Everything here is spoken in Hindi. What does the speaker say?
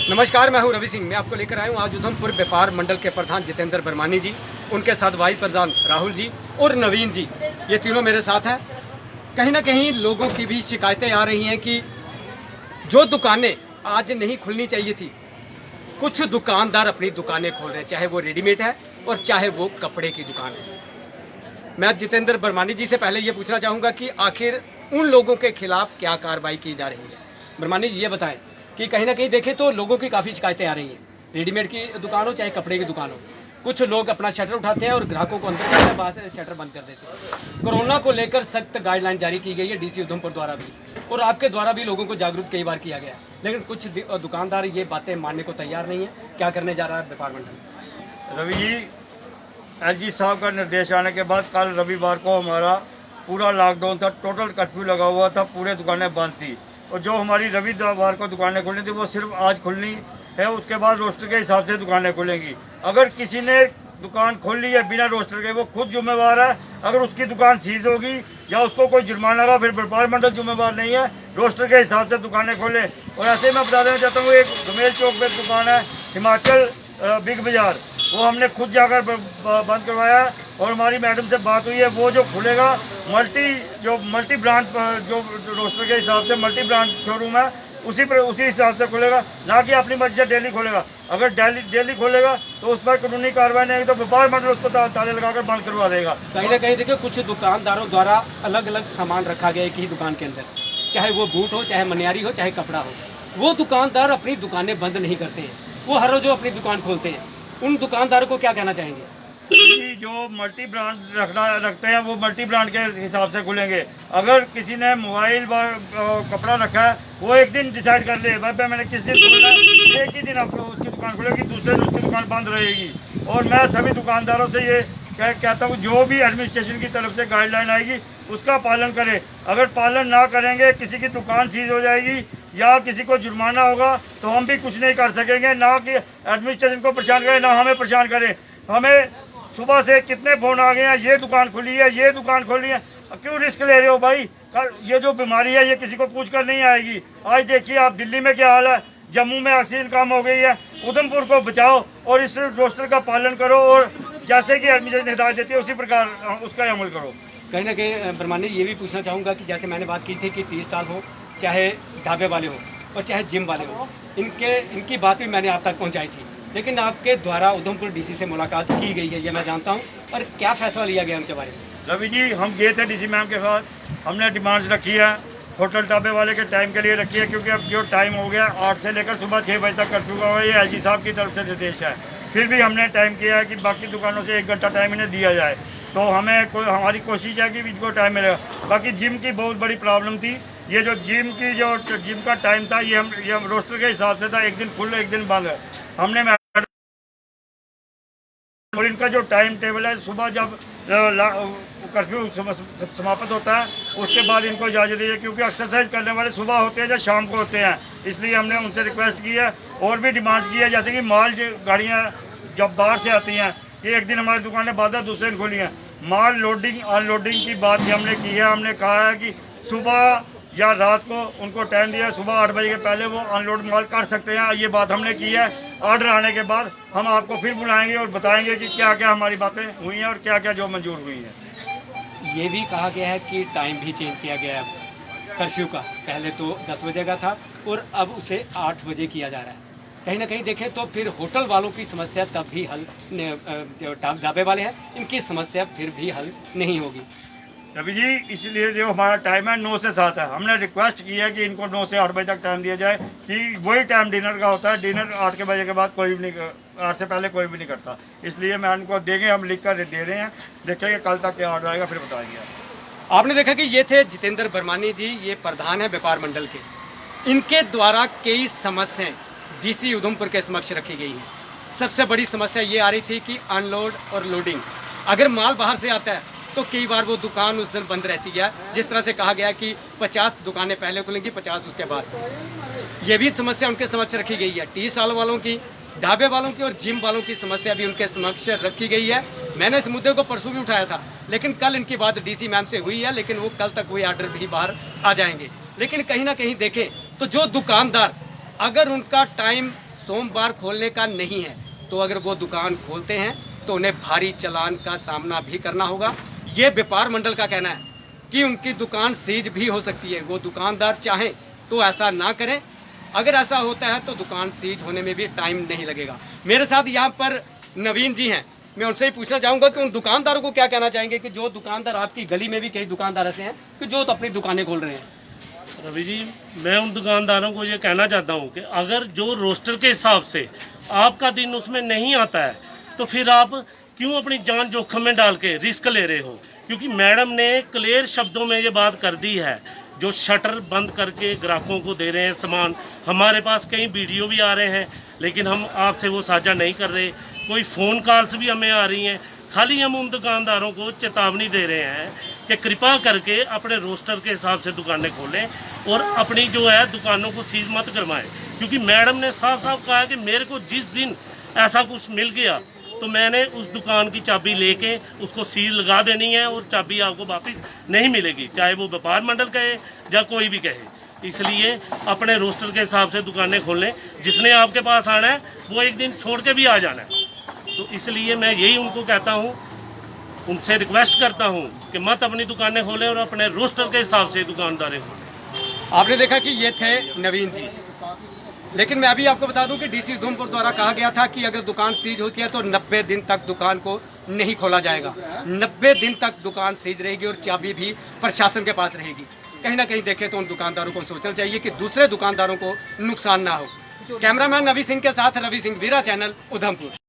नमस्कार, मैं हूं रवि सिंह। मैं आपको लेकर आया हूं आज उधमपुर व्यापार मंडल के प्रधान जितेंद्र बरमानी जी, उनके साथ वाइस प्रधान राहुल जी और नवीन जी, ये तीनों मेरे साथ हैं। कहीं ना कहीं लोगों की भी शिकायतें आ रही हैं कि जो दुकानें आज नहीं खुलनी चाहिए थी, कुछ दुकानदार अपनी दुकानें खोल रहे हैं, चाहे वो रेडीमेड है और चाहे वो कपड़े की दुकान है। मैं जितेंद्र बरमानी जी से पहले ये पूछना चाहूँगा कि आखिर उन लोगों के खिलाफ क्या कार्रवाई की जा रही है। बरमानी जी ये बताएं कि कहीं ना कहीं देखें तो लोगों की काफ़ी शिकायतें आ रही हैं, रेडीमेड की दुकान हो चाहे कपड़े की दुकान हो। कुछ लोग अपना शटर उठाते हैं और ग्राहकों को अंदर करते हैं, बाहर से शटर बंद कर देते हैं। कोरोना को लेकर सख्त गाइडलाइन जारी की गई है डीसी उधमपुर द्वारा भी, और आपके द्वारा भी लोगों को जागरूक कई बार किया गया है, लेकिन कुछ दुकानदार ये बातें मानने को तैयार नहीं है। क्या करने जा रहा है व्यापार मंडल? रवि जी, एलजी साहब का निर्देश आने के बाद कल रविवार को हमारा पूरा लॉकडाउन था, टोटल कर्फ्यू लगा हुआ था, पूरे दुकानें बंद थी। और जो हमारी रविवार को दुकानें खुलनी थी वो सिर्फ आज खुलनी है, उसके बाद रोस्टर के हिसाब से दुकानें खुलेंगी। अगर किसी ने दुकान खोल ली है बिना रोस्टर के, वो खुद जिम्मेवार है। अगर उसकी दुकान सीज होगी या उसको कोई जुर्माना लगा, फिर व्यापार मंडल जिम्मेवार नहीं है। रोस्टर के हिसाब से दुकानें खोले। और ऐसे ही मैं बता देना चाहता हूँ, एक धमेल चौक पर दुकान है हिमाचल बिग बाजार, वो हमने खुद जाकर बंद करवाया है। और हमारी मैडम से बात हुई है, वो जो खुलेगा मल्टी ब्रांड जो रोस्टर के हिसाब से मल्टी ब्रांड शोरूम है, उसी हिसाब से खुलेगा, ना कि अपनी मर्जी से डेली खोलेगा। अगर डेली खोलेगा तो उस पर कानूनी कार्रवाई नहीं होगी तो व्यापार मंडल उसको ताले लगाकर बंद करवा देगा। कहीं ना कहीं देखिए, कुछ दुकानदारों द्वारा अलग अलग सामान रखा गया एक ही दुकान के अंदर, चाहे वो बूट हो, चाहे मनियारी हो, चाहे कपड़ा हो। वो दुकानदार अपनी दुकानें बंद नहीं करते हैं, वो हर रोज अपनी दुकान खोलते हैं। उन दुकानदारों को क्या कहना चाहेंगे? जो मल्टी ब्रांड रखते हैं वो मल्टी ब्रांड के हिसाब से खुलेंगे। अगर किसी ने मोबाइल कपड़ा रखा है, वो एक दिन डिसाइड कर ले भाई मैंने किस दिन खोलना है, एक ही दिन आपको उसकी दुकान खुलेगी, दूसरे दिन उसकी दुकान बंद रहेगी। और मैं सभी दुकानदारों से ये कहता हूँ, जो भी एडमिनिस्ट्रेशन की तरफ से गाइडलाइन आएगी उसका पालन करें। अगर पालन ना करेंगे, किसी की दुकान सीज हो जाएगी या किसी को जुर्माना होगा तो हम भी कुछ नहीं कर सकेंगे। ना कि एडमिनिस्ट्रेशन को परेशान करें, ना हमें परेशान करें। हमें सुबह से कितने फ़ोन आ गए हैं, ये दुकान खुली है, ये दुकान खोली है, क्यों रिस्क ले रहे हो भाई? ये जो बीमारी है ये किसी को पूछ कर नहीं आएगी। आज देखिए आप दिल्ली में क्या हाल है, जम्मू में ऑक्सीजन कम हो गई है। उधमपुर को बचाओ और इस रोस्टर का पालन करो, और जैसे कि एडमिनिस्ट्रेशन हिदायत देती है उसी प्रकार उसका अमल करो। कहीं ना कहीं बरमानी ये भी पूछना चाहूँगा कि जैसे मैंने बात की थी कि 30 स्टॉल हो, चाहे ढाबे वाले हो और चाहे जिम वाले हो, इनकी बात भी मैंने आप तक पहुँचाई थी, लेकिन आपके द्वारा उधमपुर डीसी से मुलाकात की गई है, ये मैं जानता हूँ। और क्या फैसला लिया गया उनके बारे में? रवि जी, हम गए थे डीसी मैम के साथ, हमने डिमांड्स रखी है, होटल ढाबे वाले के टाइम के लिए रखी है, क्योंकि अब जो टाइम हो गया 8 से लेकर सुबह 6 बजे तक कर्फ्यू का हुआ, ये एलजी साहब की तरफ से निर्देश है। फिर भी हमने टाइम किया है कि बाकी दुकानों से 1 घंटा टाइम इन्हें दिया जाए, तो हमारी कोशिश है कि इनको टाइम मिलेगा। बाकी जिम की बहुत बड़ी प्रॉब्लम थी, ये जो जिम का टाइम था ये हम रोस्टर के हिसाब से था, एक दिन खुल एक दिन बंद है। हमने और इनका जो टाइम टेबल है, सुबह जब कर्फ्यू समाप्त होता है उसके बाद इनको इजाज़त दी है, क्योंकि एक्सरसाइज करने वाले सुबह होते हैं या शाम को होते हैं। इसलिए हमने उनसे रिक्वेस्ट की है और भी डिमांड्स की है, जैसे कि माल गाड़ियाँ जब बाहर से आती हैं, कि एक दिन हमारी दुकानें बंद है, दूसरे दिन खुली हैं। माल लोडिंग अनलोडिंग की बात भी हमने की है। हमने कहा है कि सुबह या रात को उनको टाइम दिया है, सुबह 8 बजे के पहले वो अनलोड माल कर सकते हैं, ये बात हमने की है। ऑर्डर आने के बाद हम आपको फिर बुलाएंगे और बताएंगे कि क्या क्या हमारी बातें हुई हैं और क्या क्या जो मंजूर हुई हैं। ये भी कहा गया है कि टाइम भी चेंज किया गया है कर्फ्यू का, पहले तो 10 बजे का था और अब उसे 8 बजे किया जा रहा है। कहीं ना कहीं देखें तो फिर होटल वालों की समस्या तब भी हल, जो ढाबे वाले हैं इनकी समस्या फिर भी हल नहीं होगी। रवि जी, इसलिए जो हमारा टाइम है 9 से 7 है, हमने रिक्वेस्ट की है कि इनको 9 से 8 बजे तक टाइम दिया जाए, कि वही टाइम डिनर का होता है। डिनर 8 के बजे के बाद कोई भी नहीं, 8 से पहले कोई भी नहीं करता। इसलिए मैं इनको देंगे, हम लिख कर दे रहे हैं, देखेंगे कल तक क्या ऑर्डर आएगा फिर बताएंगे। आपने देखा कि ये थे जितेंद्र बरमानी जी, ये प्रधान है व्यापार मंडल के। इनके द्वारा कई समस्याएं डीसी उधमपुर के समक्ष रखी गई हैं। सबसे बड़ी समस्या ये आ रही थी कि अनलोड और लोडिंग, अगर माल बाहर से आता है तो कई बार वो दुकान उस दिन बंद रहती है। जिस तरह से कहा गया कि 50 दुकानें पहले खुलेंगी, 50 उसके बाद। ये भी समस्या उनके समक्ष रखी गई है। 30 साल वालों की, ढाबे वालों की और जिम वालों की समस्या भी उनके समक्ष रखी गई है। मैंने इस मुद्दे को परसों भी उठाया था, लेकिन कल इनकी बात डीसी मैम से हुई है, लेकिन वो कल तक कोई ऑर्डर भी बाहर आ जाएंगे। लेकिन कहीं ना कहीं देखें तो जो दुकानदार, अगर उनका टाइम सोमवार खोलने का नहीं है, तो अगर वो दुकान खोलते हैं तो उन्हें भारी चालान का सामना भी करना होगा। ये व्यापार मंडल का कहना है कि उनकी दुकान सीज भी हो सकती है। वो दुकानदार चाहें तो ऐसा ना करें, अगर ऐसा होता है तो दुकान सीज होने में भी टाइम नहीं लगेगा। मेरे साथ यहाँ पर नवीन जी हैं, मैं उनसे ही पूछना चाहूँगा कि उन दुकानदारों को क्या कहना चाहेंगे कि जो दुकानदार, आपकी गली में भी कई दुकानदार ऐसे हैं कि जो तो अपनी दुकानें खोल रहे हैं। रवि जी, मैं उन दुकानदारों को ये कहना चाहता हूँ कि अगर जो रोस्टर के हिसाब से आपका दिन उसमें नहीं आता है तो फिर आप क्यों अपनी जान जोखिम में डाल के रिस्क ले रहे हो? क्योंकि मैडम ने क्लियर शब्दों में ये बात कर दी है, जो शटर बंद करके ग्राहकों को दे रहे हैं सामान। हमारे पास कई वीडियो भी आ रहे हैं, लेकिन हम आपसे वो साझा नहीं कर रहे। कोई फ़ोन कॉल्स भी हमें आ रही हैं। खाली हम उन दुकानदारों को चेतावनी दे रहे हैं कि कृपा करके अपने रोस्टर के हिसाब से दुकानें खोलें और अपनी जो है दुकानों को सीज मत करवाएं। क्योंकि मैडम ने साफ साफ कहा कि मेरे को जिस दिन ऐसा कुछ मिल गया तो मैंने उस दुकान की चाबी लेके उसको सील लगा देनी है और चाबी आपको वापस नहीं मिलेगी, चाहे वो व्यापार मंडल कहे या कोई भी कहे। इसलिए अपने रोस्टर के हिसाब से दुकानें खोलें। जिसने आपके पास आना है वो एक दिन छोड़ के भी आ जाना है। तो इसलिए मैं यही उनको कहता हूँ, उनसे रिक्वेस्ट करता हूँ कि मत अपनी दुकानें खोलें और अपने रोस्टर के हिसाब से दुकानदारें खोलें। आपने देखा कि ये थे नवीन जी, लेकिन मैं अभी आपको बता दूं कि डीसी उधमपुर द्वारा कहा गया था कि अगर दुकान सीज होती है तो 90 दिन तक दुकान को नहीं खोला जाएगा। 90 दिन तक दुकान सीज रहेगी और चाबी भी प्रशासन के पास रहेगी। कहीं ना कहीं देखें तो उन दुकानदारों को सोचना चाहिए कि दूसरे दुकानदारों को नुकसान ना हो। कैमरामैन नवी सिंह के साथ रवि सिंह, वीरा चैनल, उधमपुर।